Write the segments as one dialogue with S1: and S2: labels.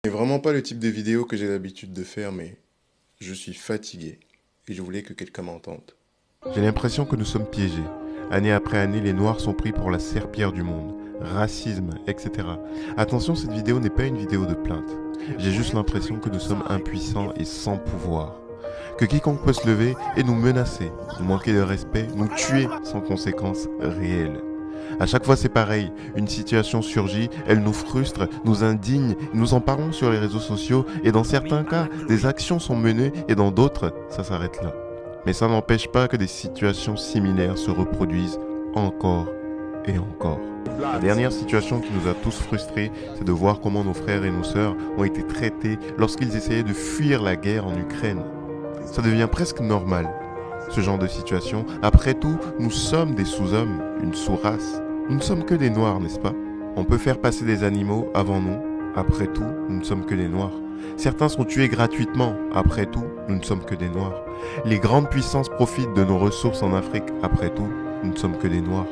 S1: C'est vraiment pas le type de vidéo que j'ai l'habitude de faire, mais je suis fatigué et je voulais que quelqu'un m'entende.
S2: J'ai l'impression que nous sommes piégés. Année après année, les Noirs sont pris pour la serpillière du monde. Racisme, etc. Attention, cette vidéo n'est pas une vidéo de plainte. J'ai juste l'impression que nous sommes impuissants et sans pouvoir. Que quiconque peut se lever et nous menacer, nous manquer de respect, nous tuer sans conséquences réelles. À chaque fois c'est pareil, une situation surgit, elle nous frustre, nous indigne, nous en parlons sur les réseaux sociaux et dans certains cas, des actions sont menées et dans d'autres, ça s'arrête là. Mais ça n'empêche pas que des situations similaires se reproduisent encore et encore. La dernière situation qui nous a tous frustrés, c'est de voir comment nos frères et nos sœurs ont été traités lorsqu'ils essayaient de fuir la guerre en Ukraine. Ça devient presque normal, ce genre de situation. Après tout, nous sommes des sous-hommes, une sous-race. Nous ne sommes que des noirs, n'est-ce pas? On peut faire passer des animaux avant nous. Après tout, nous ne sommes que des noirs. Certains sont tués gratuitement. Après tout, nous ne sommes que des noirs. Les grandes puissances profitent de nos ressources en Afrique. Après tout, nous ne sommes que des noirs.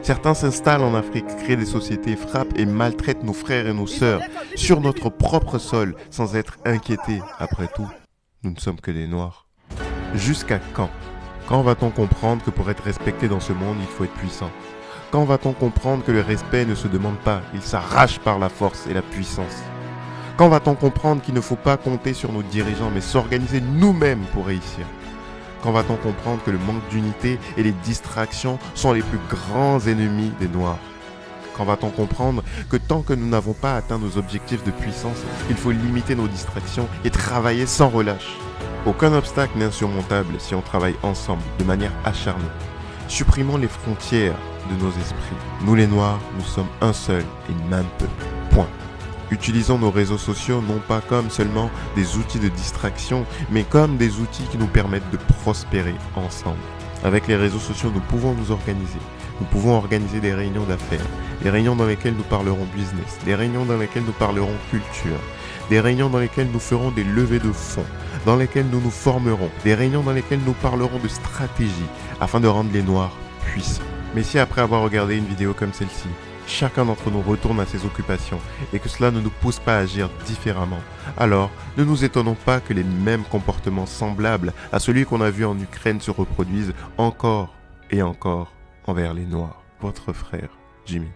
S2: Certains s'installent en Afrique, créent des sociétés, frappent et maltraitent nos frères et nos sœurs sur notre propre sol sans être inquiétés. Après tout, nous ne sommes que des noirs. Jusqu'à quand? Quand va-t-on comprendre que pour être respecté dans ce monde, il faut être puissant? Quand va-t-on comprendre que le respect ne se demande pas, il s'arrache par la force et la puissance? Quand va-t-on comprendre qu'il ne faut pas compter sur nos dirigeants, mais s'organiser nous-mêmes pour réussir? Quand va-t-on comprendre que le manque d'unité et les distractions sont les plus grands ennemis des Noirs? Quand va-t-on comprendre que tant que nous n'avons pas atteint nos objectifs de puissance, il faut limiter nos distractions et travailler sans relâche? Aucun obstacle n'est insurmontable si on travaille ensemble, de manière acharnée. Supprimons les frontières de nos esprits. Nous les Noirs, nous sommes un seul et même peuple. Point. Utilisons nos réseaux sociaux non pas comme seulement des outils de distraction, mais comme des outils qui nous permettent de prospérer ensemble. Avec les réseaux sociaux, nous pouvons nous organiser. Nous pouvons organiser des réunions d'affaires, des réunions dans lesquelles nous parlerons business, des réunions dans lesquelles nous parlerons culture, des réunions dans lesquelles nous ferons des levées de fonds, dans lesquelles nous nous formerons, des réunions dans lesquelles nous parlerons de stratégie afin de rendre les Noirs puissants. Mais si après avoir regardé une vidéo comme celle-ci, chacun d'entre nous retourne à ses occupations et que cela ne nous pousse pas à agir différemment, alors ne nous étonnons pas que les mêmes comportements semblables à celui qu'on a vu en Ukraine se reproduisent encore et encore envers les Noirs. Votre frère, Jimmy.